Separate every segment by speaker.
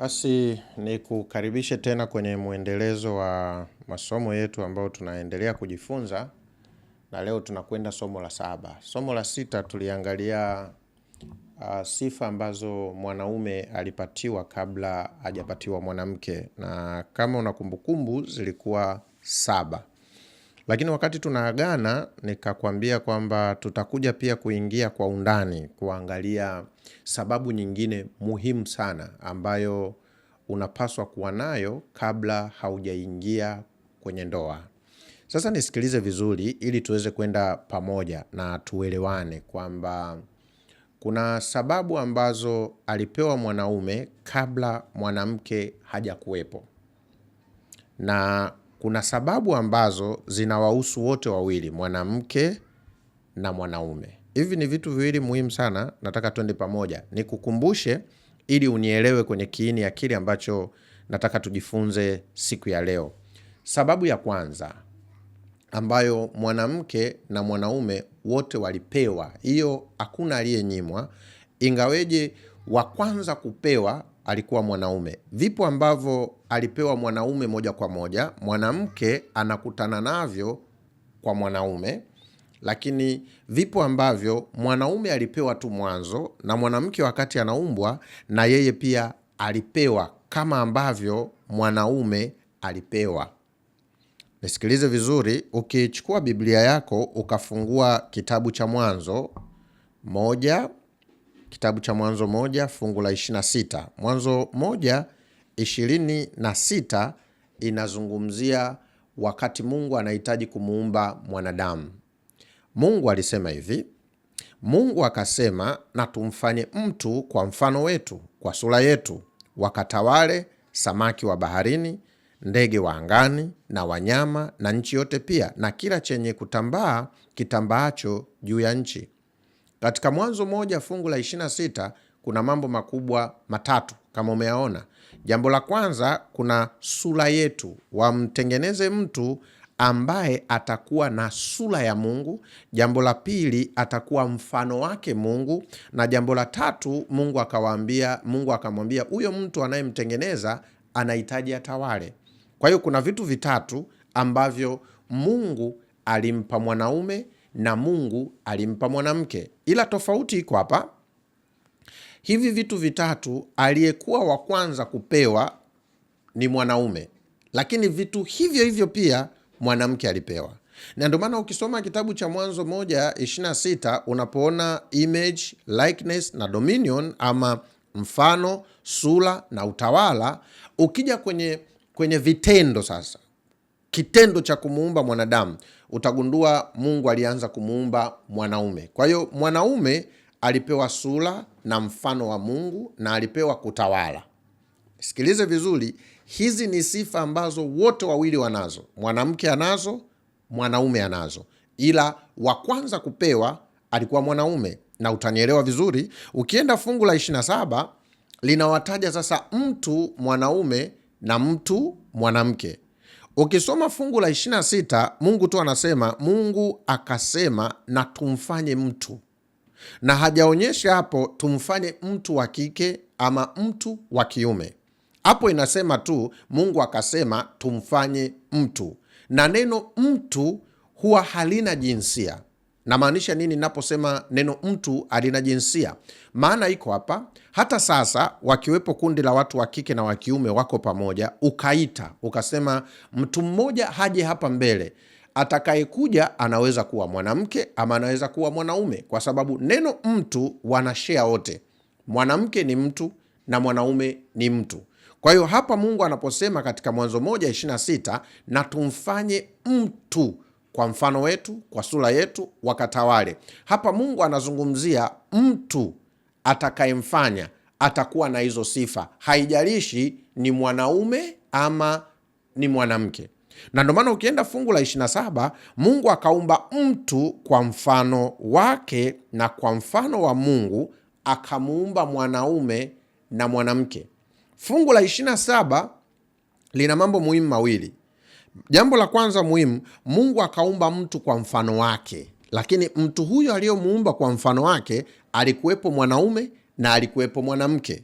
Speaker 1: Basi ni kukaribishe tena kwenye muendelezo wa masomo yetu ambao tunaendelea kujifunza, na leo tunakwenda somo la 7. Somo la 6 tuliangalia sifa ambazo mwanaume alipatiwa kabla hajapatiwa mwanamke, na kama una kumbukumbu zilikuwa 7. Lakini wakati tunaagana nikakwambia kwamba tutakuja pia kuingia kwa undani kuangalia sababu nyingine muhimu sana ambayo unapaswa kuwa nayo kabla haujaingia kwenye ndoa. Sasa nisikilize vizuri ili tuweze kwenda pamoja na tuelewane kwamba kuna sababu ambazo alipewa mwanaume kabla mwanamke hajakuwepo, na kuna sababu ambazo zinawahusu wote wawili, mwanamke na mwanaume. Hivi ni vitu viwili muhimu sana, nataka twende pamoja. Nikukumbushe ili unielewe kwenye kiini ya kile ambacho nataka tujifunze siku ya leo. Sababu ya kwanza ambayo mwanamke na mwanaume wote walipewa, hiyo hakuna aliyenyimwa, ingaweje wa kwanza kupewa alikuwa mwanaume. Vipo ambavyo alipewa mwanaume moja kwa moja, mwanamke anakutana navyo kwa mwanaume, lakini vipo ambavyo mwanaume alipewa tu mwanzo na mwanamke wakati anaumbwa na yeye pia alipewa kama ambavyo mwanaume alipewa. Nisikilize vizuri, ukichukua Biblia yako ukafungua kitabu cha Mwanzo 1, kitabu cha Mwanzo 1 fungu la 26. Mwanzo 1:26 inazungumzia wakati Mungu anahitaji kumuumba mwanadamu. Mungu alisema hivi, Mungu akasema, na tumfanye mtu kwa mfano wetu, kwa sura yetu, wakatawale samaki wa baharini, ndege wa angani, na wanyama, na nchi yote pia, na kila chenye kutambaa kitambaacho juu ya nchi. Katika Mwanzo 1 fungu la 26 kuna mambo makubwa matatu kama umeyaona. Jambo la kwanza, kuna sura yetu, wamtengeneze mtu ambaye atakuwa na sura ya Mungu. Jambo la pili, atakuwa mfano wake Mungu, na jambo la tatu, Mungu akamwambia huyo mtu anayemtengeneza anahitaji atawale. Kwa hiyo kuna vitu vitatu ambavyo Mungu alimpa mwanaume na Mungu alimpa mwanamke, ila tofauti iko hapa. Hivi vitu vitatu aliyekuwa wa kwanza kupewa ni mwanaume, lakini vitu hivyo hivyo pia mwanamke alipewa. Na ndio maana ukisoma kitabu cha Mwanzo 1:26 unapoona image, likeness na dominion, ama mfano, sura na utawala, ukija kwenye vitendo sasa, kitendo cha kumuumba mwanadamu, utagundua Mungu alianza kumuumba mwanaume. Kwa hiyo mwanaume alipewa sura na mfano wa Mungu na alipewa kutawala. Sikilize vizuri, hizi ni sifa ambazo wote wawili wanazo. Mwanamke anazo, mwanaume anazo, ila wa kwanza kupewa alikuwa mwanaume, na utanielewa vizuri. Ukienda fungu la 27 linawataja sasa mtu mwanaume na mtu mwanamke. Ukisoma fungu la 26, Mungu tu anasema, Mungu akasema na tumfanye mtu, na hajaonyesha hapo tumfanye mtu wa kike ama mtu wa kiume. Hapo inasema tu Mungu akasema tumfanye mtu, na neno mtu huwa halina jinsia. Na maanisha nini naposema neno mtu halina jinsia? Maana iko hapa, hata sasa wakiwepo kundi la watu wa kike na wa kiume wako pamoja, ukaita ukasema mtu mmoja haje hapa mbele, atakayekuja anaweza kuwa mwanamke ama anaweza kuwa mwanaume, kwa sababu neno mtu wanashare wote. Mwanamke ni mtu na mwanaume ni mtu. Kwa hiyo hapa Mungu anaposema katika Mwanzo 1:26 na tumfanye mtu kwa mfano wetu, kwa sura yetu, wakatawale, hapa Mungu anazungumzia mtu atakayemfanya atakuwa na hizo sifa, haijalishi ni mwanaume ama ni mwanamke. Na ndio maana ukienda fungu la 27, Mungu akaumba mtu kwa mfano wake, na kwa mfano wa Mungu akamuumba mwanaume na mwanamke. Fungu la 27 lina mambo muhimu mawili. Jambo la kwanza muhimu, Mungu akaumba mtu kwa mfano wake, lakini mtu huyo aliyomuumba kwa mfano wake alikuwepo mwanaume na alikuwepo mwanamke.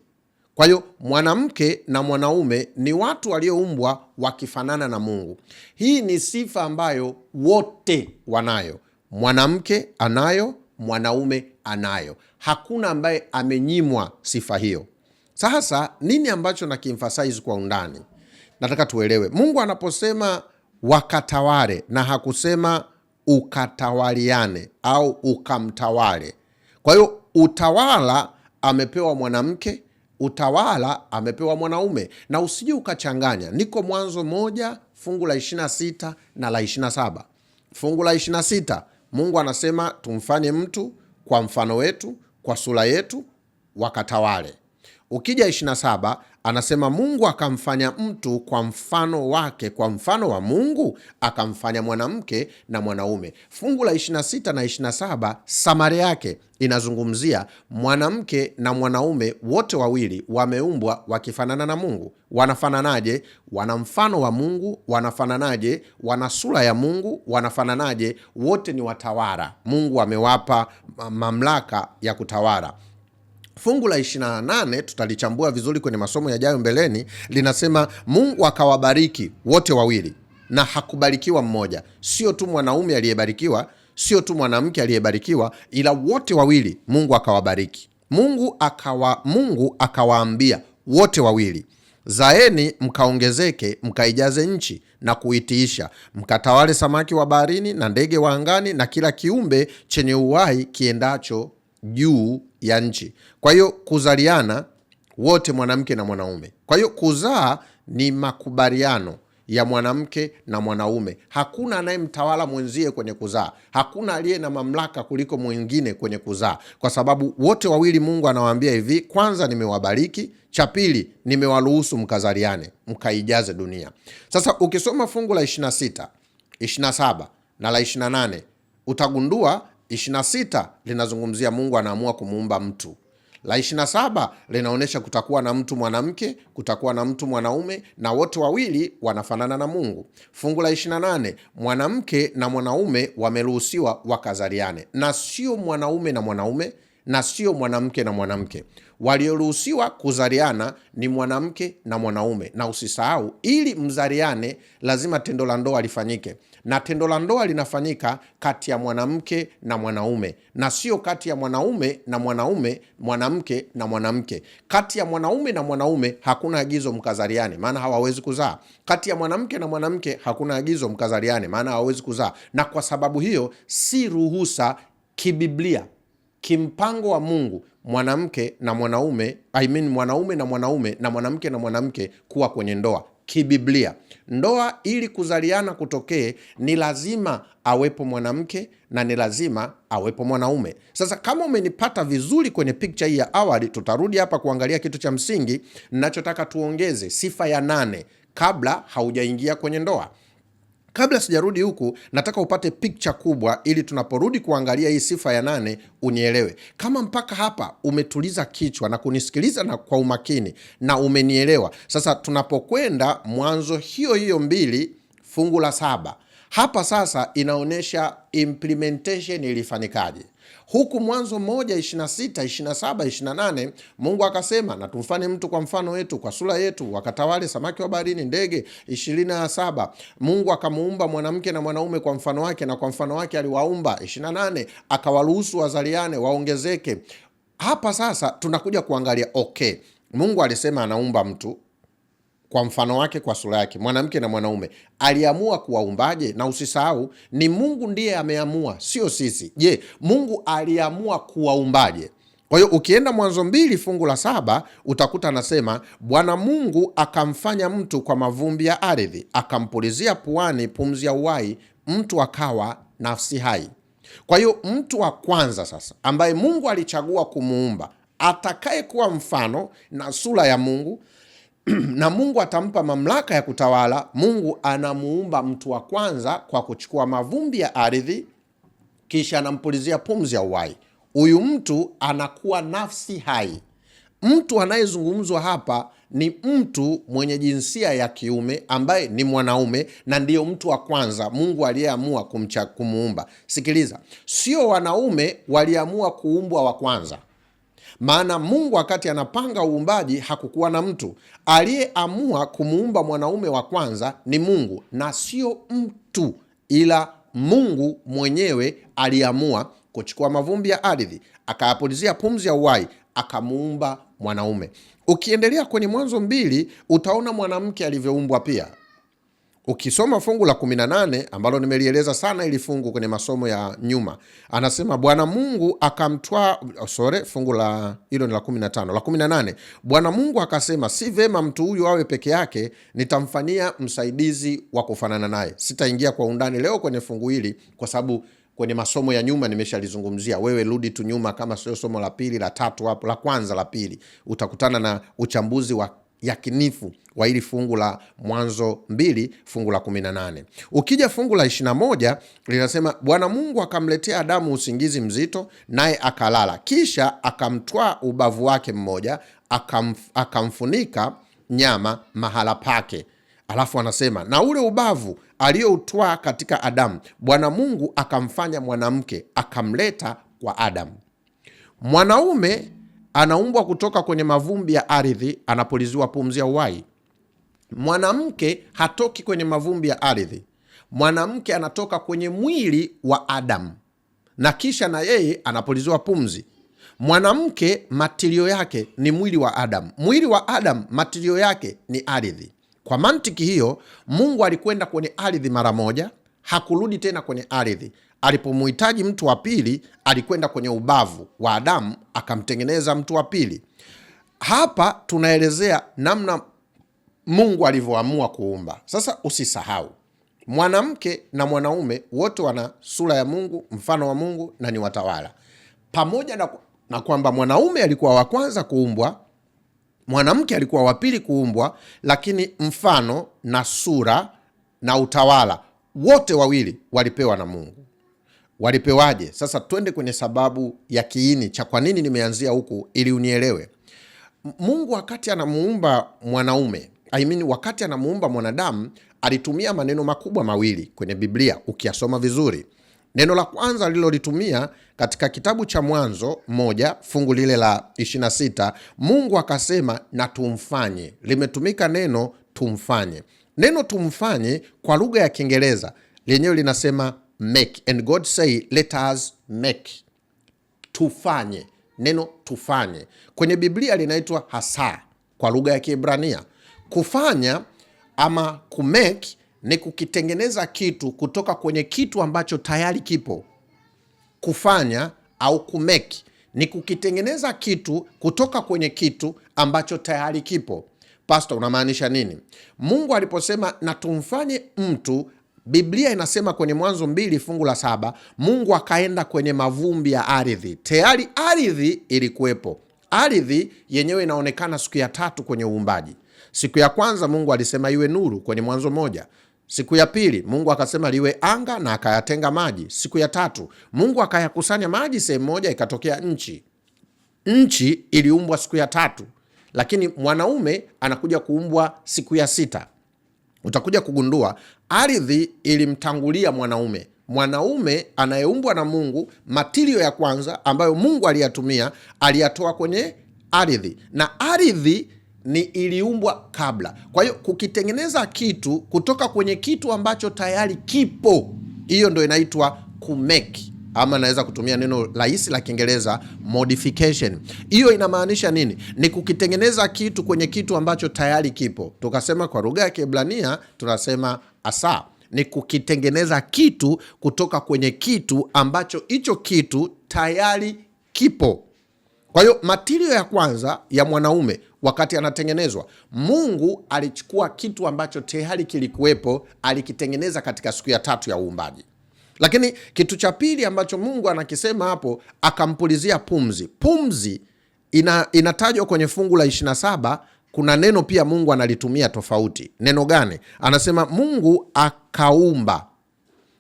Speaker 1: Kwa hiyo mwanamke na mwanaume ni watu walioumbwa wakifanana na Mungu. Hii ni sifa ambayo wote wanayo. Mwanamke anayo, mwanaume anayo. Hakuna ambaye amenyimwa sifa hiyo. Sasa nini ambacho nakiemphasize kwa undani? Nataka tuelewe. Mungu anaposema wakatawale na hakusema ukatawaliane au ukamtawale. Kwa hiyo utawala amepewa mwanamke, utawala amepewa mwanaume, na usije ukachanganya. Niko Mwanzo 1 fungu la 26 na la 27. Fungu la 26 Mungu anasema tumfanye mtu kwa mfano wetu, kwa sura yetu, wakatawale. Ukija 27 anasema Mungu akamfanya mtu kwa mfano wake, kwa mfano wa Mungu akamfanya mwanamke na mwanaume. Fungu la 26 na 27 samari yake inazungumzia mwanamke na mwanaume wote wawili wameumbwa wakifanana na Mungu. Wanafananaje? Wana mfano wa Mungu. Wanafananaje? Wana sura ya Mungu. Wanafananaje? Wote ni watawala. Mungu amewapa mamlaka ya kutawala. Fungu la 28 tutalichambua vizuri kwenye masomo yajayo mbeleni, linasema Mungu akawabariki wote wawili na hakubarikiwa mmoja. Sio tu mwanaume aliyebarikiwa, sio tu mwanamke aliyebarikiwa, ila wote wawili Mungu akawabariki. Mungu akawaambia wote wawili, zaeni mkaongezeke, mkaijaze nchi na kuitiisha, mkatawale samaki wa baharini na ndege wa angani na kila kiumbe chenye uhai kiendacho juu ya nchi. Kwa hiyo kuzaliana wote, mwanamke na mwanaume. Kwa hiyo kuzaa ni makubaliano ya mwanamke na mwanaume. Hakuna anayemtawala mwenzie kwenye kuzaa. Hakuna aliye na mamlaka kuliko mwingine kwenye kuzaa, kwa sababu wote wawili Mungu anawaambia hivi, kwanza nimewabariki, cha pili nimewaruhusu mkazaliane, mkaijaze dunia. Sasa ukisoma fungu la 26, 27 na la 28 utagundua 26 linazungumzia Mungu anaamua kumuumba mtu. La 27 linaonyesha kutakuwa na mtu mwanamke, kutakuwa na mtu mwanaume, na wote wawili wanafanana na Mungu. Fungu la 28, mwanamke na mwanaume wameruhusiwa wakazaliane, na sio mwanaume na mwanaume, na sio mwanamke na mwanamke. Walioruhusiwa kuzaliana ni mwanamke na mwanaume. Na usisahau, ili mzaliane lazima tendo la ndoa lifanyike, na tendo la ndoa linafanyika kati ya mwanamke na mwanaume, na sio kati ya mwanaume na mwanaume, mwanamke na mwanamke. Kati ya mwanaume na mwanaume hakuna agizo mkazaliane, maana hawawezi kuzaa. Kati ya mwanamke na mwanamke hakuna agizo mkazaliane, maana hawawezi kuzaa. Na kwa sababu hiyo si ruhusa kibiblia, kimpango wa Mungu, mwanamke na mwanaume, mwanaume na mwanaume na mwanamke na mwanamke kuwa kwenye ndoa. Kibiblia, ndoa ili kuzaliana kutokee ni lazima awepo mwanamke na ni lazima awepo mwanaume. Sasa kama umenipata vizuri kwenye picture hii ya awali, tutarudi hapa kuangalia kitu cha msingi. Ninachotaka tuongeze sifa ya 8 kabla haujaingia kwenye ndoa. Kabla sijarudi huku, nataka upate picture kubwa ili tunaporudi kuangalia hii sifa ya 8 unielewe. Kama mpaka hapa umetuliza kichwa na kunisikiliza na kwa umakini na umenielewa, sasa tunapokwenda Mwanzo hiyo 2 fungu la 7, hapa sasa inaonyesha implementation ilifanyikaje. Huku Mwanzo 1:26, 27, 28 Mungu akasema na tumfanye mtu kwa mfano wetu, kwa sura yetu, wakatawale samaki wa baharini, ndege. 27 Mungu akamuumba mwanamke na mwanaume kwa mfano wake, na kwa mfano wake aliwaumba. 28 akawaruhusu wazaliane, waongezeke. Hapa sasa tunakuja kuangalia, okay, Mungu alisema anaumba mtu kwa mfano wake, kwa sura yake, mwanamke na mwanaume. Aliamua kuwaumbaje? Na usisahau ni Mungu ndiye ameamua, sio sisi. Je, Mungu aliamua kuwaumbaje? Kwa hiyo ukienda Mwanzo 2 fungu la 7 utakuta anasema Bwana Mungu akamfanya mtu kwa mavumbi ya ardhi, akampulizia puani pumzi ya uhai, mtu akawa nafsi hai. Kwa hiyo mtu wa kwanza sasa ambaye Mungu alichagua kumuumba, atakaye kuwa mfano na sura ya Mungu na Mungu atampa mamlaka ya kutawala. Mungu anamuumba mtu wa kwanza kwa kuchukua mavumbi ya ardhi, kisha anampulizia pumzi ya uhai. Huyu mtu anakuwa nafsi hai. Mtu anayezungumzwa hapa ni mtu mwenye jinsia ya kiume ambaye ni mwanaume, na ndiyo mtu wa kwanza Mungu aliyeamua kumuumba. Sikiliza, sio wanaume waliamua kuumbwa wa kwanza. Maana Mungu wakati anapanga uumbaji hakukuwa na mtu. Aliyeamua kumuumba mwanaume wa kwanza ni Mungu na sio mtu, ila Mungu mwenyewe aliamua kuchukua mavumbi ya ardhi, akayapulizia pumzi ya uhai, akamuumba mwanaume. Ukiendelea kwenye Mwanzo 2 utaona mwanamke alivyoumbwa pia. Ukisoma fungu la 18 ambalo nimelieleza sana ili fungu kwenye masomo ya nyuma, anasema Bwana Mungu akamtwaa, fungu la hilo ni la 15, la 18, Bwana Mungu akasema, si vema mtu huyu awe peke yake, nitamfanyia msaidizi wa kufanana naye. Sitaingia kwa undani leo kwenye fungu hili kwa sababu kwenye masomo ya nyuma nimeshalizungumzia. Wewe rudi tu nyuma, kama sio somo la pili, la tatu, hapo la kwanza, la pili, utakutana na uchambuzi wa yakinifu wa hili fungu la Mwanzo 2 fungu la 18. Ukija fungu la 21 linasema Bwana Mungu akamletea Adamu usingizi mzito, naye akalala. Kisha akamtwaa ubavu wake mmoja, akamfunika nyama mahala pake. Alafu anasema na ule ubavu aliyoutwaa katika Adamu, Bwana Mungu akamfanya mwanamke, akamleta kwa Adamu. Mwanaume anaumbwa kutoka kwenye mavumbi ya ardhi, anapuliziwa pumzi ya uhai. Mwanamke hatoki kwenye mavumbi ya ardhi. Mwanamke anatoka kwenye mwili wa Adamu na kisha na yeye anapuliziwa pumzi. Mwanamke matilio yake ni mwili wa Adamu. Mwili wa Adamu matilio yake ni ardhi. Kwa mantiki hiyo, Mungu alikwenda kwenye ardhi mara moja, hakurudi tena kwenye ardhi. Alipomhitaji mtu wa pili, alikwenda kwenye ubavu wa Adamu akamtengeneza mtu wa pili. Hapa tunaelezea namna Mungu alivyoamua kuumba. Sasa usisahau, mwanamke na mwanaume wote wana sura ya Mungu, mfano wa Mungu, na ni watawala. Pamoja na kwamba mwanaume alikuwa wa kwanza kuumbwa, mwanamke alikuwa wa pili kuumbwa, lakini mfano na sura na utawala wote wawili walipewa na Mungu. Walipewaje? Sasa twende kwenye sababu ya kiini cha kwa nini nimeanzia huku ili unielewe. Mungu wakati anamuumba mwanaume, wakati anamuumba mwanadamu, alitumia maneno makubwa mawili kwenye Biblia ukiyasoma vizuri. Neno la kwanza alilolitumia katika kitabu cha Mwanzo 1 fungu lile la 26, Mungu akasema na tumfanye. Limetumika neno tumfanye. Neno tumfanye kwa lugha ya Kiingereza lenyewe linasema make, and God say let us make. Tufanye. Neno tufanye kwenye Biblia linaitwa hasa kwa lugha ya Kiebrania. Kufanya ama kumake ni kukitengeneza kitu kutoka kwenye kitu ambacho tayari kipo. Kufanya au kumake ni kukitengeneza kitu kutoka kwenye kitu ambacho tayari kipo. Pastor, unamaanisha nini? Mungu aliposema na tumfanye mtu, Biblia inasema kwenye Mwanzo 2 fungu la 7, Mungu akaenda kwenye mavumbi ya ardhi. Tayari ardhi ilikuwepo. Ardhi yenyewe inaonekana siku ya tatu kwenye uumbaji. Siku ya kwanza Mungu alisema iwe nuru kwenye Mwanzo 1. Siku ya pili Mungu akasema liwe anga na akayatenga maji. Siku ya tatu Mungu akayakusanya maji sehemu moja, ikatokea nchi. Nchi iliumbwa siku ya tatu, lakini mwanaume anakuja kuumbwa siku ya 6. Utakuja kugundua ardhi ilimtangulia mwanaume. Mwanaume anayeumbwa na Mungu, matilio ya kwanza ambayo Mungu aliyatumia, aliyatoa kwenye ardhi, na ardhi ni iliumbwa kabla. Kwa hiyo kukitengeneza kitu kutoka kwenye kitu ambacho tayari kipo, hiyo ndio inaitwa kumake, ama naweza kutumia neno rahisi la Kiingereza modification. Hiyo inamaanisha nini? Ni kukitengeneza kitu kwenye kitu ambacho tayari kipo. Tukasema kwa lugha ya Kiebrania tunasema asa, ni kukitengeneza kitu kutoka kwenye kitu ambacho hicho kitu tayari kipo. Kwa hiyo matilio ya kwanza ya mwanaume wakati anatengenezwa, Mungu alichukua kitu ambacho tayari kilikuwepo, alikitengeneza katika siku ya tatu ya uumbaji. Lakini kitu cha pili ambacho Mungu anakisema hapo, akampulizia pumzi. Pumzi inatajwa kwenye fungu la 27. Kuna neno pia Mungu analitumia tofauti. Neno gani? Anasema Mungu akaumba.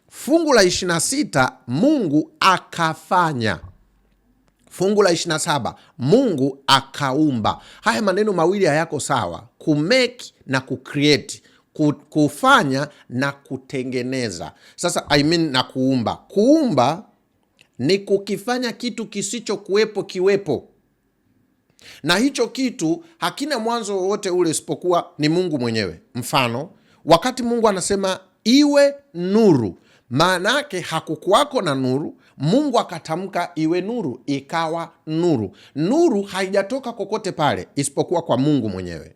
Speaker 1: Fungu la 26 Mungu akafanya. Fungu la 27 Mungu akaumba. Haya maneno mawili hayako sawa, kumake na kucreate, kufanya na kutengeneza. Sasa na kuumba. Kuumba ni kukifanya kitu kisicho kuwepo kiwepo. na hicho kitu hakina mwanzo wowote ule isipokuwa ni Mungu mwenyewe. Mfano, wakati Mungu anasema iwe nuru, maana yake hakukuwako na nuru, Mungu akatamka iwe nuru, ikawa nuru. Nuru haijatoka kokote pale isipokuwa kwa Mungu mwenyewe.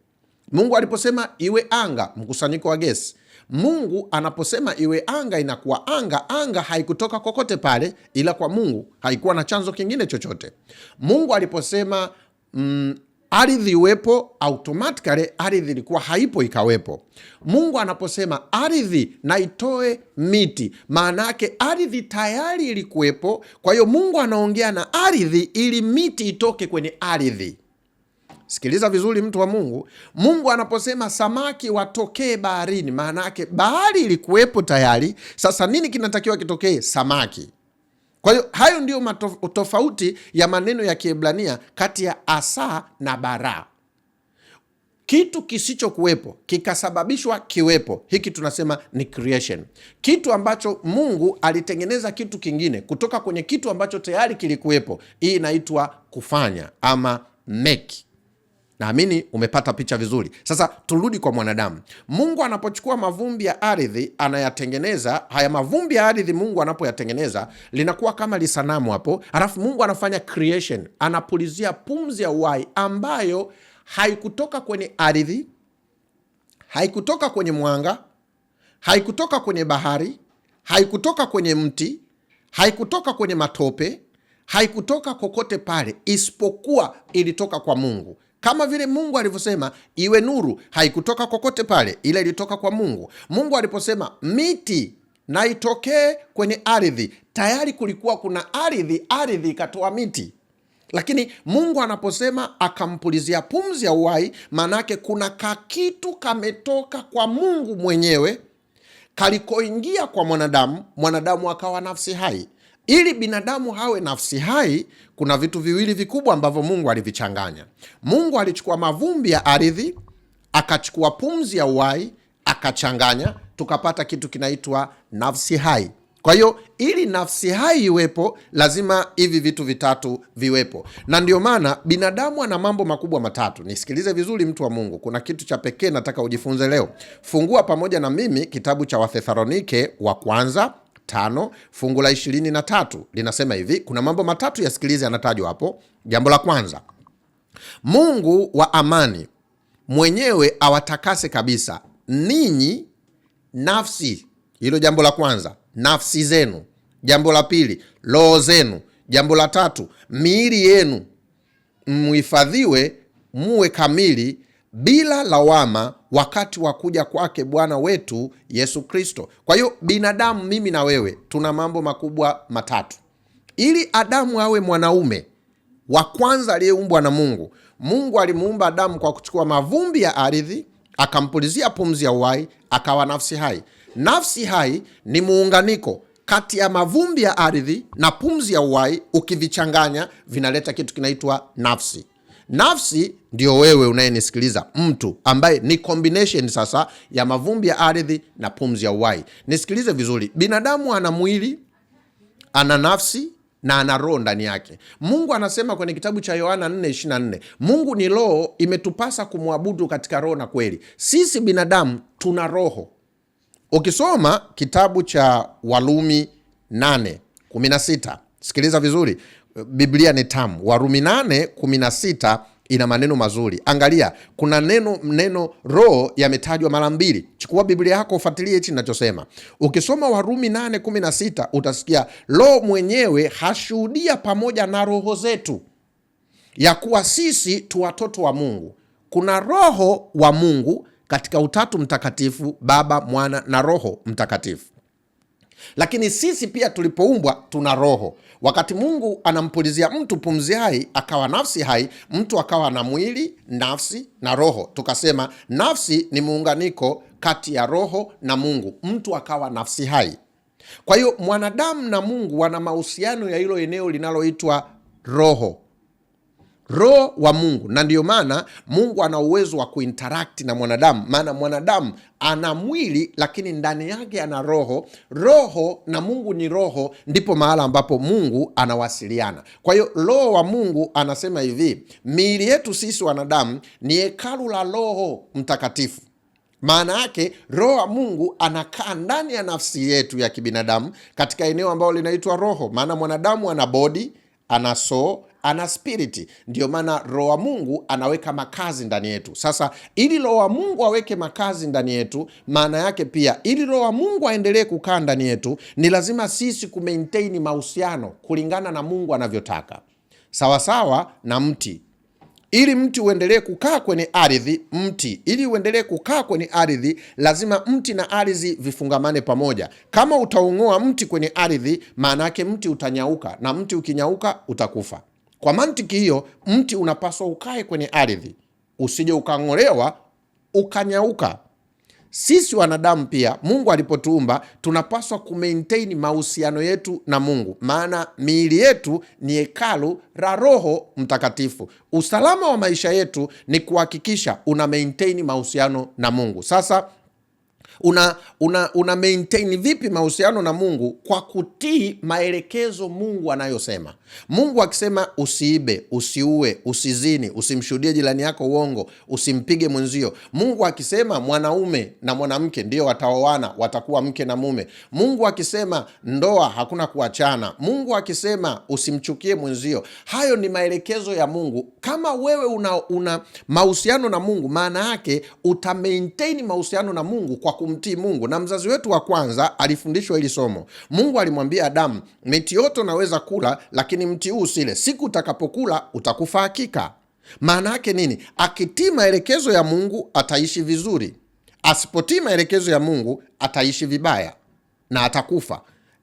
Speaker 1: Mungu aliposema iwe anga, mkusanyiko wa gesi, Mungu anaposema iwe anga, inakuwa anga. Anga haikutoka kokote pale, ila kwa Mungu, haikuwa na chanzo kingine chochote. Mungu aliposema ardhi iwepo, automatically ardhi ilikuwa haipo ikawepo. Mungu anaposema ardhi na itoe miti, maana yake ardhi tayari ilikuwepo. Kwa hiyo Mungu anaongea na ardhi ili miti itoke kwenye ardhi. Sikiliza vizuri, mtu wa Mungu. Mungu anaposema samaki watokee baharini, maana yake bahari ilikuwepo tayari. Sasa nini kinatakiwa kitokee? Samaki. Kwa hiyo hayo ndio tofauti ya maneno ya Kiebrania kati ya asa na bara. Kitu kisichokuwepo kikasababishwa kiwepo, hiki tunasema ni creation. Kitu ambacho Mungu alitengeneza kitu kingine kutoka kwenye kitu ambacho tayari kilikuwepo, hii inaitwa kufanya ama make. Naamini umepata picha vizuri. Sasa turudi kwa mwanadamu. Mungu anapochukua mavumbi ya ardhi anayatengeneza. Haya mavumbi ya ardhi Mungu anapoyatengeneza linakuwa kama lisanamu hapo. Alafu Mungu anafanya creation, anapulizia pumzi ya uhai ambayo haikutoka kwenye ardhi, haikutoka kwenye mwanga, haikutoka kwenye bahari, haikutoka kwenye mti, haikutoka kwenye matope, haikutoka kokote pale, isipokuwa ilitoka kwa Mungu. Kama vile Mungu alivyosema iwe nuru, haikutoka kokote pale, ila ilitoka kwa Mungu. Mungu aliposema miti na itokee kwenye ardhi, tayari kulikuwa kuna ardhi, ardhi ikatoa miti. Lakini Mungu anaposema akampulizia pumzi ya uhai, manake kuna kakitu kametoka kwa Mungu mwenyewe, kalikoingia kwa mwanadamu, mwanadamu akawa nafsi hai. Ili binadamu hawe nafsi hai, kuna vitu viwili vikubwa ambavyo Mungu alivichanganya. Mungu alichukua mavumbi ya ardhi, akachukua pumzi ya uhai, akachanganya, tukapata kitu kinaitwa nafsi hai. Kwa hiyo ili nafsi hai iwepo, lazima hivi vitu vitatu viwepo. Na ndio maana binadamu ana mambo makubwa matatu. Nisikilize vizuri, mtu wa Mungu, kuna kitu cha pekee nataka ujifunze leo. Fungua pamoja na mimi kitabu cha Wathesalonike wa kwanza 5 fungu la 23, linasema hivi. Kuna mambo matatu yasikilize anatajwa hapo. Jambo la kwanza, Mungu wa amani mwenyewe awatakase kabisa ninyi nafsi. Hilo jambo la kwanza, nafsi zenu. Jambo la pili, roho zenu. Jambo la tatu, miili yenu muhifadhiwe muwe kamili bila lawama wakati wa kuja kwake Bwana wetu Yesu Kristo. Kwa hiyo binadamu, mimi na wewe, tuna mambo makubwa matatu. Ili Adamu awe mwanaume wa kwanza aliyeumbwa na Mungu, Mungu alimuumba Adamu kwa kuchukua mavumbi ya ardhi, akampulizia pumzi ya uhai, akawa nafsi hai. Nafsi hai ni muunganiko kati ya mavumbi ya ardhi na pumzi ya uhai. Ukivichanganya vinaleta kitu kinaitwa nafsi. Nafsi ndio wewe unayenisikiliza, mtu ambaye ni combination sasa ya mavumbi ya ardhi na pumzi ya uhai. Nisikilize vizuri, binadamu ana mwili, ana nafsi na ana roho ndani yake. Mungu anasema kwenye kitabu cha Yohana 4:24, Mungu ni roho, imetupasa kumwabudu katika roho na kweli. Sisi binadamu tuna roho. Ukisoma kitabu cha Warumi 8:16, sikiliza vizuri, Biblia ni tamu. Warumi 8:16 ina maneno mazuri. Angalia, kuna neno roho yametajwa mara mbili. Chukua Biblia yako ufuatilie hichi ninachosema. Ukisoma Warumi 8:16 utasikia roho mwenyewe hashuhudia pamoja na roho zetu ya kuwa sisi tu watoto wa Mungu. Kuna roho wa Mungu katika Utatu Mtakatifu, Baba, Mwana na Roho Mtakatifu. Lakini sisi pia tulipoumbwa tuna roho. Wakati Mungu anampulizia mtu pumzi hai, akawa nafsi hai, mtu akawa na mwili, nafsi na roho. Tukasema nafsi ni muunganiko kati ya roho na Mungu, mtu akawa nafsi hai. Kwa hiyo mwanadamu na Mungu wana mahusiano ya hilo eneo linaloitwa roho. roho wa Mungu. Na ndiyo maana Mungu ana uwezo wa kuinteract na mwanadamu, maana mwanadamu ana mwili lakini ndani yake ana roho. Roho na Mungu ni roho, ndipo mahala ambapo Mungu anawasiliana. Kwa hiyo roho wa Mungu anasema hivi, miili yetu sisi wanadamu ni hekalu la Roho Mtakatifu. Maana yake roho wa Mungu anakaa ndani ya nafsi yetu ya kibinadamu katika eneo ambalo linaitwa roho. Maana mwanadamu ana body, ana soul, ana spirit. Ndio maana roho wa Mungu anaweka makazi ndani yetu. Sasa ili roho wa Mungu aweke makazi ndani yetu, maana yake pia ili roho wa Mungu aendelee kukaa ndani yetu, ni lazima sisi kumaintain mahusiano kulingana na Mungu anavyotaka. Sawasawa na mti. Ili mti uendelee kukaa kwenye ardhi, ili uendelee kukaa kwenye ardhi, lazima mti na ardhi vifungamane pamoja. Kama utaung'oa mti kwenye ardhi, maana yake mti utanyauka, na mti ukinyauka utakufa. Kwa mantiki hiyo, mti unapaswa ukae kwenye ardhi, usije ukang'olewa ukanyauka. Sisi wanadamu pia, Mungu alipotuumba, tunapaswa kumaintain mahusiano yetu na Mungu, maana miili yetu ni hekalu la Roho Mtakatifu. Usalama wa maisha yetu ni kuhakikisha una maintain mahusiano na Mungu. Sasa una maintain vipi mahusiano na Mungu? Kwa kutii maelekezo Mungu anayosema. Mungu akisema usiibe, usiue, usizini, usimshuhudie jirani yako uongo, usimpige mwenzio. Mungu akisema mwanaume na mwanamke ndio wataoana, watakuwa mke na mume. Mungu akisema ndoa hakuna kuachana. Mungu akisema usimchukie mwenzio. Hayo ni maelekezo ya Mungu. Kama wewe una mahusiano na Mungu, maana yake uta maintain mahusiano na Mungu kwa kumtii Mungu. Na mzazi wetu wa kwanza alifundishwa hili somo. Mungu alimwambia Adamu, miti yote unaweza kula, lakini mti huu usile, siku utakapokula utakufa hakika. Maana yake nini? Akitii maelekezo ya Mungu ataishi vizuri, asipotii maelekezo ya Mungu ataishi vibaya na atakufa.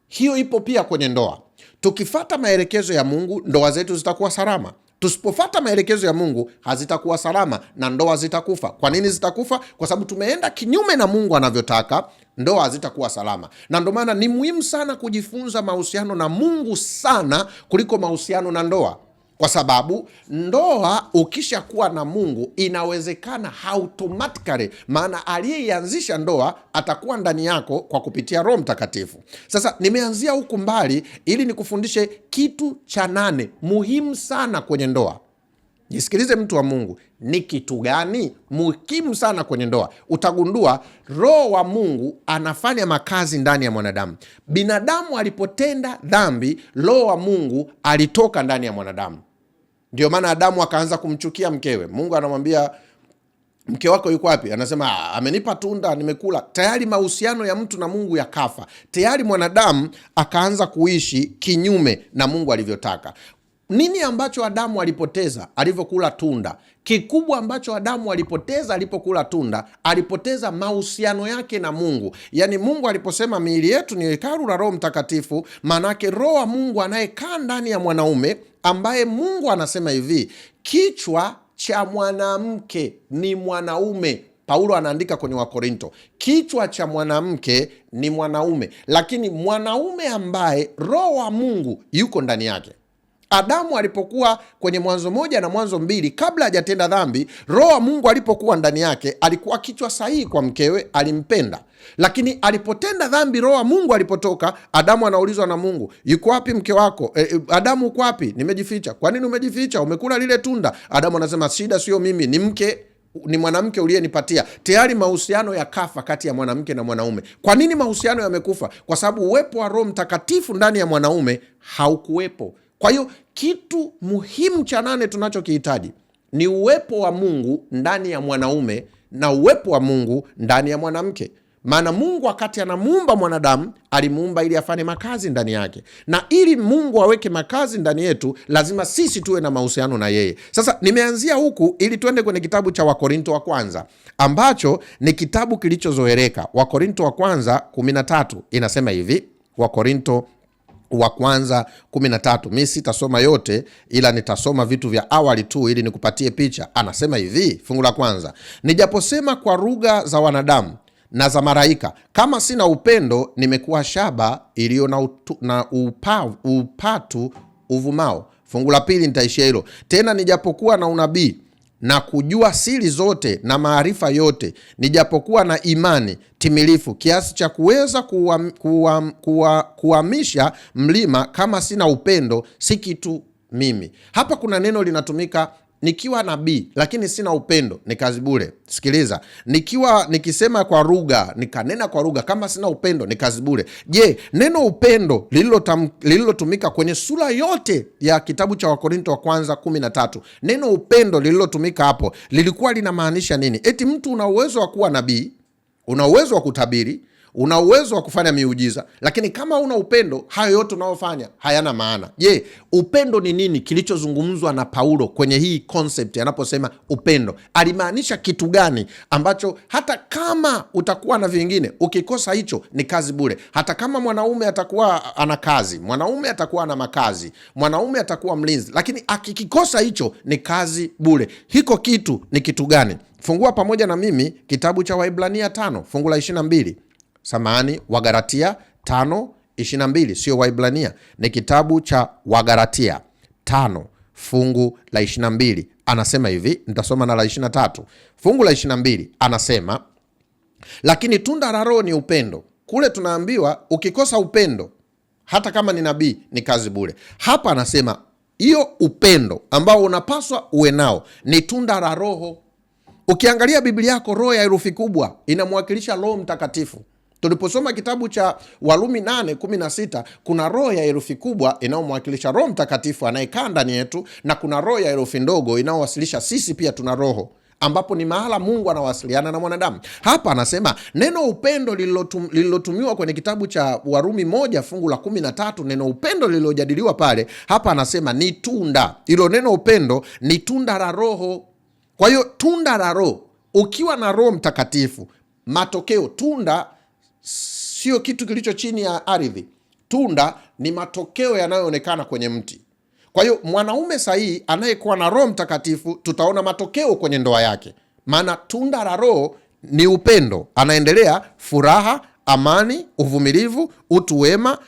Speaker 1: Hiyo ipo pia kwenye ndoa. Tukifata maelekezo ya Mungu, ndoa zetu zitakuwa salama. Tusipofata maelekezo ya Mungu, hazitakuwa salama na ndoa zitakufa. Kwa nini zitakufa? Kwa sababu tumeenda kinyume na Mungu anavyotaka, ndoa hazitakuwa salama. Na ndio maana ni muhimu sana kujifunza mahusiano na Mungu sana kuliko mahusiano na ndoa. Kwa sababu ndoa ukisha kuwa na Mungu inawezekana automatically, maana aliyeianzisha ndoa atakuwa ndani yako kwa kupitia Roho Mtakatifu. Sasa nimeanzia huku mbali ili nikufundishe kitu cha 8 muhimu sana kwenye ndoa. Nisikilize mtu wa Mungu, ni kitu gani muhimu sana kwenye ndoa? Utagundua Roho wa Mungu anafanya makazi ndani ya mwanadamu. Binadamu alipotenda dhambi, Roho wa Mungu alitoka ndani ya mwanadamu. Ndio maana Adamu akaanza kumchukia mkewe. Mungu anamwambia, mke wako yuko wapi? Anasema, amenipa tunda nimekula. Tayari mahusiano ya mtu na Mungu yakafa. Tayari mwanadamu akaanza kuishi kinyume na Mungu alivyotaka. Nini ambacho Adamu alipoteza alivyokula tunda? Kikubwa ambacho Adamu alipoteza alipokula tunda, alipoteza mahusiano yake na Mungu. Yaani Mungu aliposema miili yetu ni hekalu la Roho Mtakatifu, maanake Roho wa Mungu anayekaa ndani ya mwanaume, ambaye Mungu anasema hivi, kichwa cha mwanamke ni mwanaume. Paulo anaandika kwenye Wakorinto, kichwa cha mwanamke ni mwanaume, lakini mwanaume ambaye Roho wa Mungu yuko ndani yake. Adamu alipokuwa kwenye Mwanzo 1 na Mwanzo 2, kabla hajatenda dhambi, Roho wa Mungu alipokuwa ndani yake, alikuwa kichwa sahihi kwa mkewe, alimpenda. Lakini alipotenda dhambi, Roho wa Mungu alipotoka, Adamu anaulizwa na Mungu, yuko wapi mke wako? Adamu, uko wapi? Nimejificha. Kwa nini umejificha? Umekula lile tunda. Adamu anasema, shida sio mimi, ni mwanamke uliyenipatia. Tayari mahusiano yakafa kati ya mwanamke na mwanaume. Kwa nini mahusiano yamekufa? Kwa sababu uwepo wa Roho Mtakatifu ndani ya mwanaume haukuwepo. Kwa hiyo kitu muhimu cha 8 tunachokihitaji ni uwepo wa Mungu ndani ya mwanaume na uwepo wa Mungu ndani ya mwanamke. Maana Mungu wakati anamuumba mwanadamu, alimuumba ili afanye makazi ndani yake. Na ili Mungu aweke makazi ndani yetu, lazima sisi tuwe na mahusiano na yeye. Sasa nimeanzia huku ili tuende kwenye kitabu cha Wakorinto wa kwanza, ambacho ni kitabu kilichozoeleka. Wakorinto wa kwanza 13 inasema hivi. Wakorinto wa kwanza 13. Mimi sitasoma yote, ila nitasoma vitu vya awali tu ili nikupatie picha. Anasema hivi, fungu la kwanza, nijaposema kwa lugha za wanadamu na za malaika, kama sina upendo, nimekuwa shaba iliyo na upatu uvumao. Fungu la pili nitaishia hilo. Tena nijapokuwa na unabii na kujua siri zote na maarifa yote, nijapokuwa na imani timilifu kiasi cha kuweza kuhamisha mlima, kama sina upendo si kitu mimi. Hapa kuna neno linatumika, nikiwa nabii lakini sina upendo ni kazi bure. Sikiliza, nikisema kwa lugha, nikanena kwa lugha, kama sina upendo ni kazi bure. Je, neno upendo lililotumika kwenye sura yote ya kitabu cha Wakorinto wa kwanza 13, neno upendo lililotumika hapo lilikuwa linamaanisha nini? Eti mtu una uwezo wa kuwa nabii, una uwezo wa kutabiri, una uwezo wa kufanya miujiza, lakini kama una upendo, hayo yote unaofanya hayana maana. Je, upendo ni nini kilichozungumzwa na Paulo kwenye hii concept anaposema upendo? Alimaanisha kitu gani ambacho hata kama utakuwa na vingine, ukikosa hicho ni kazi bure? Hata kama mwanaume atakuwa ana kazi, mwanaume atakuwa na makazi, mwanaume atakuwa mlinzi, lakini akikikosa hicho ni kazi bure. Hiko kitu ni kitu gani? Fungua pamoja na mimi kitabu cha Waibrania 5 fungu la 22. Samahani, Wagalatia 5:22, sio Waibrania, ni kitabu cha Wagalatia 5 fungu la 22. Anasema hivi, nitasoma na la 23. Fungu la 22 anasema, lakini tunda la Roho ni upendo. Kule tunaambiwa ukikosa upendo, hata kama ni nabii, ni kazi bure. Hapa anasema hiyo upendo ambao unapaswa uwe nao ni tunda la Roho. Ukiangalia Biblia yako, roho ya herufi kubwa inamwakilisha Roho Mtakatifu. Tuliposoma kitabu cha Warumi 8:16, kuna roho ya herufi kubwa inayomwakilisha Roho Mtakatifu anayekaa ndani yetu, na kuna roho ya herufi ndogo inayowasilisha sisi pia tuna roho, ambapo ni mahala Mungu anawasiliana na mwanadamu. Hapa anasema neno upendo lililotumiwa kwenye kitabu cha Warumi 1 fungu la 13, neno upendo lililojadiliwa pale, hapa anasema ni tunda. Hilo neno upendo ni tunda la Roho. Kwa hiyo tunda la Roho, ukiwa na Roho Mtakatifu, matokeo, tunda sio kitu kilicho chini ya ardhi. Tunda ni matokeo yanayoonekana kwenye mti. Kwa hiyo mwanaume sahihi anayekuwa na Roho Mtakatifu, tutaona matokeo kwenye ndoa yake, maana tunda la Roho ni upendo. Anaendelea, furaha, amani, uvumilivu, utu wema,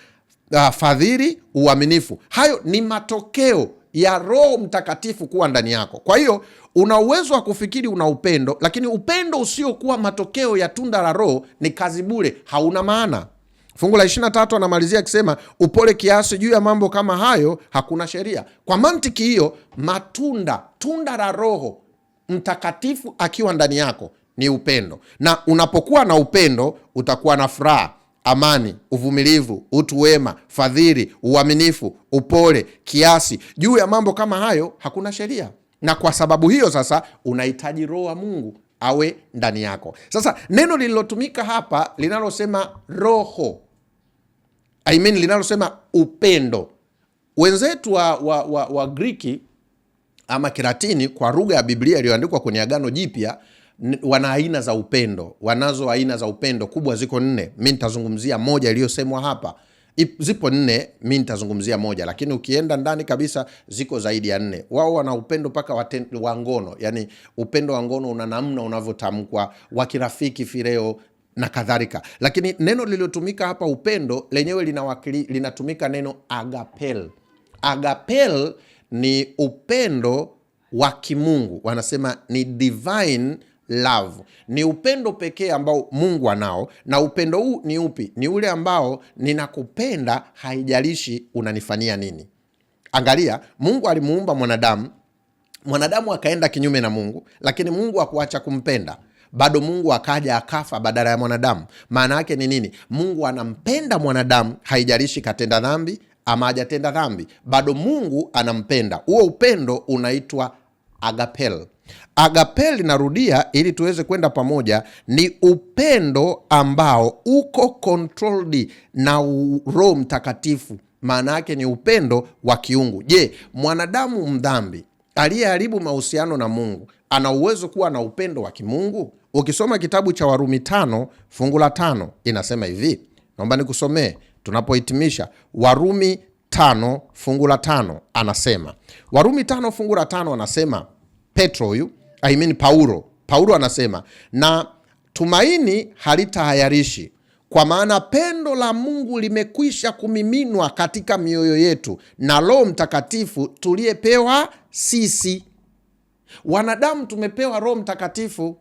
Speaker 1: fadhili, uaminifu. Hayo ni matokeo ya Roho Mtakatifu kuwa ndani yako. Kwa hiyo una uwezo wa kufikiri una upendo, lakini upendo usiokuwa matokeo ya tunda la Roho ni kazi bure, hauna maana. Fungu la 23 anamalizia akisema, upole kiasi, juu ya mambo kama hayo hakuna sheria. Kwa mantiki hiyo, tunda la Roho Mtakatifu akiwa ndani yako ni upendo, na unapokuwa na upendo utakuwa na furaha, amani, uvumilivu, utu wema, fadhili, uaminifu, upole, kiasi. Juu ya mambo kama hayo hakuna sheria. Na kwa sababu hiyo sasa unahitaji Roho wa Mungu awe ndani yako. Sasa neno lililotumika hapa linalosema roho, linalosema upendo, wenzetu wa Griki ama Kilatini, kwa lugha ya Biblia iliyoandikwa kwenye Agano Jipya, wana aina za upendo. Wanazo aina za upendo kubwa, ziko 4. Mimi nitazungumzia moja iliyosemwa hapa. Zipo 4, mimi nitazungumzia moja, lakini ukienda ndani kabisa ziko zaidi ya 4. Wao wana upendo mpaka wa ngono, yani upendo wa ngono una namna unavyotamkwa, wa kirafiki, fileo na kadhalika. Lakini neno lililotumika hapa upendo lenyewe linatumika neno agapel. Agapel ni upendo wa kimungu, wanasema ni divine love. Ni upendo pekee ambao Mungu anao, na upendo huu ni upi? Ni ule ambao ninakupenda haijalishi unanifanyia nini. Angalia, Mungu alimuumba mwanadamu akaenda kinyume na Mungu, lakini Mungu hakuacha kumpenda. Bado Mungu akaja akafa badala ya mwanadamu. Maana yake ni nini? Mungu anampenda mwanadamu haijalishi katenda dhambi ama hajatenda dhambi, bado Mungu anampenda. Huo upendo unaitwa agapel. Agapel, narudia ili tuweze kwenda pamoja, ni upendo ambao uko controlled na Roho Mtakatifu. Maana yake ni upendo wa kiungu. Je, mwanadamu mdhambi aliyeharibu mahusiano na Mungu ana uwezo kuwa na upendo wa kimungu? Ukisoma kitabu cha Warumi 5 fungu la 5 inasema hivi, naomba nikusomee tunapohitimisha. Warumi 5 fungu la 5 anasema, Warumi 5 fungu la 5 anasema, Petro huyu, Paulo anasema, na tumaini halitahayarishi, kwa maana pendo la Mungu limekwisha kumiminwa katika mioyo yetu na Roho Mtakatifu tuliyepewa sisi. Wanadamu tumepewa Roho Mtakatifu,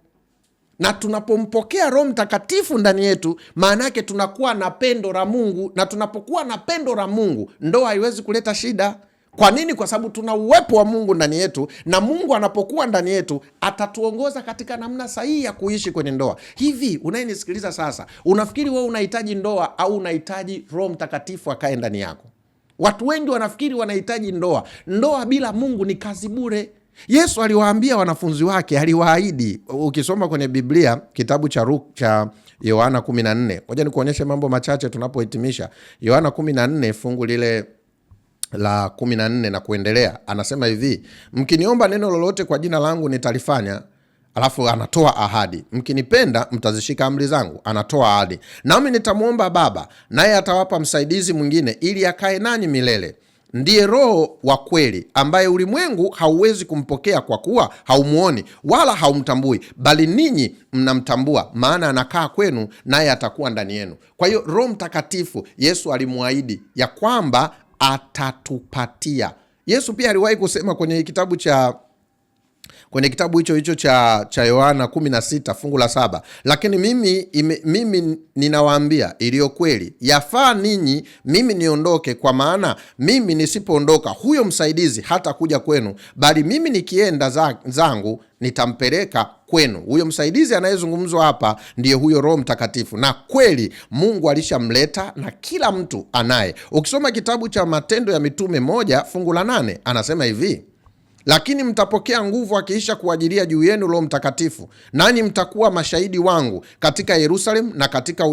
Speaker 1: na tunapompokea Roho Mtakatifu ndani yetu, maana yake tunakuwa na pendo la Mungu, na tunapokuwa na pendo la Mungu, ndoa haiwezi kuleta shida. Kwa nini? Kwa sababu tuna uwepo wa Mungu ndani yetu, na Mungu anapokuwa ndani yetu atatuongoza katika namna sahihi ya kuishi kwenye ndoa. Hivi unayenisikiliza sasa, unafikiri wewe unahitaji ndoa au unahitaji Roho Mtakatifu akae ndani yako? Watu wengi wanafikiri wanahitaji ndoa. Ndoa bila Mungu ni kazi bure. Yesu aliwaambia wanafunzi wake, aliwaahidi. Ukisoma kwenye Biblia kitabu cha Yohana 14, ngoja nikuonyeshe mambo machache tunapohitimisha. Yohana 14 fungu lile la 14 na kuendelea, anasema hivi: mkiniomba neno lolote kwa jina langu nitalifanya. Alafu anatoa ahadi, mkinipenda mtazishika amri zangu. Anatoa ahadi, nami nitamwomba Baba, naye atawapa msaidizi mwingine, ili akae nanyi milele. Ndiye Roho wa kweli, ambaye ulimwengu hauwezi kumpokea kwa kuwa haumuoni wala haumtambui, bali ninyi mnamtambua, maana anakaa kwenu naye atakuwa ndani yenu. Kwa hiyo Roho Mtakatifu Yesu alimwahidi ya kwamba atatupatia. Yesu pia aliwahi kusema kwenye kitabu hicho cha Yohana 16 fungu la 7, lakini mimi ninawaambia iliyo kweli, yafaa ninyi mimi niondoke, kwa maana mimi nisipoondoka huyo msaidizi hata kuja kwenu, bali mimi nikienda zangu nitampeleka kwenu. Huyo msaidizi anayezungumzwa hapa ndiye huyo Roho Mtakatifu, na kweli Mungu alishamleta na kila mtu anaye. Ukisoma kitabu cha Matendo ya Mitume 1 fungu la 8, anasema hivi: lakini mtapokea nguvu akiisha kuajilia juu yenu Roho Mtakatifu, nanyi mtakuwa mashahidi wangu katika Yerusalemu na katika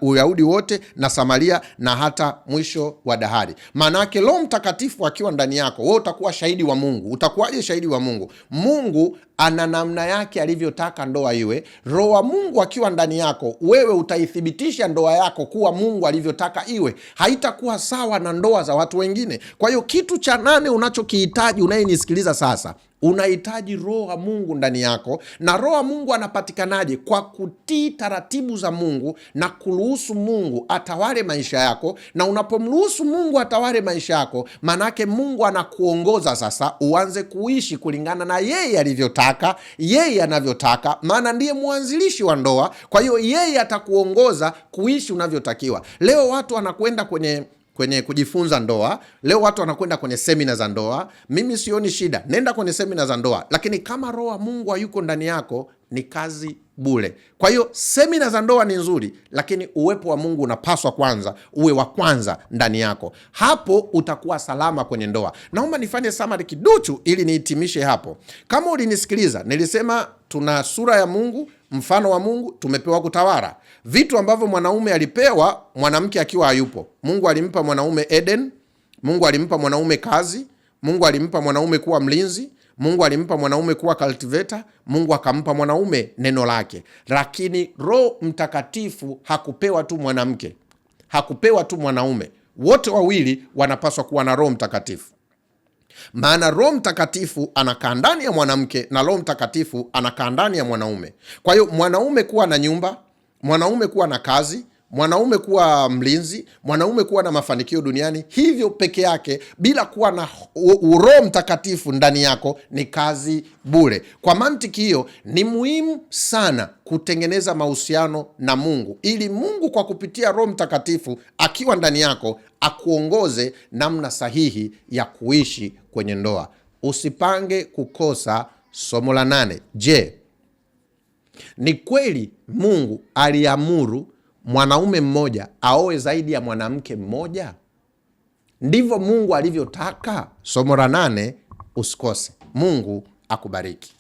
Speaker 1: Uyahudi wote na Samaria na hata mwisho wa dahari. Maana yake Roho Mtakatifu akiwa ndani yako, wewe utakuwa shahidi wa Mungu. Utakuwaje shahidi wa Mungu? Mungu ana namna yake alivyotaka ndoa iwe. Roho wa Mungu akiwa ndani yako, wewe utaithibitisha ndoa yako kuwa Mungu alivyotaka iwe. Haitakuwa sawa na ndoa za watu wengine. Kwa hiyo kitu cha 8 unachokihitaji, unayenisikiliza sasa, unahitaji Roho wa Mungu ndani yako. Na Roho wa Mungu anapatikanaje? Kwa kutii taratibu za Mungu na kuruhusu Mungu atawale maisha yako. Na unapomruhusu Mungu atawale maisha yako, manake Mungu anakuongoza sasa uanze kuishi kulingana na yeye alivyotaka, yeye anavyotaka, maana ndiye mwanzilishi wa ndoa. Kwa hiyo yeye atakuongoza kuishi unavyotakiwa. Leo watu wanakwenda kwenye kujifunza ndoa. Leo watu wanakwenda kwenye semina za ndoa. Mimi sioni shida, nenda kwenye semina za ndoa, lakini kama Roho wa Mungu hayuko ndani yako ni kazi bure. Kwa hiyo semina za ndoa ni nzuri, lakini uwepo wa Mungu unapaswa kwanza uwe wa kwanza ndani yako. Hapo utakuwa salama kwenye ndoa. Naomba nifanye summary kiduchu ili nihitimishe hapo. Kama ulinisikiliza, nilisema tuna sura ya Mungu, mfano wa Mungu, tumepewa kutawala. Vitu ambavyo mwanaume alipewa mwanamke akiwa hayupo. Mungu alimpa mwanaume Eden, Mungu alimpa mwanaume kazi, Mungu alimpa mwanaume kuwa mlinzi, Mungu alimpa mwanaume kuwa cultivator, Mungu akampa mwanaume neno lake. Lakini Roho Mtakatifu hakupewa tu mwanamke, hakupewa tu mwanaume. Wote wawili wanapaswa kuwa na Roho Mtakatifu. Maana Roho Mtakatifu anakaa ndani ya mwanamke na Roho Mtakatifu anakaa ndani ya mwanaume. Kwa hiyo mwanaume kuwa na nyumba, mwanaume kuwa na kazi, mwanaume kuwa mlinzi, mwanaume kuwa na mafanikio duniani, hivyo peke yake bila kuwa na Roho Mtakatifu ndani yako ni kazi bure. Kwa mantiki hiyo, ni muhimu sana kutengeneza mahusiano na Mungu, ili Mungu kwa kupitia Roho Mtakatifu akiwa ndani yako akuongoze namna sahihi ya kuishi kwenye ndoa. Usipange kukosa somo la 8. Je, ni kweli Mungu aliamuru mwanaume mmoja aoe zaidi ya mwanamke mmoja? Ndivyo Mungu alivyotaka? Somo la 8 usikose. Mungu akubariki.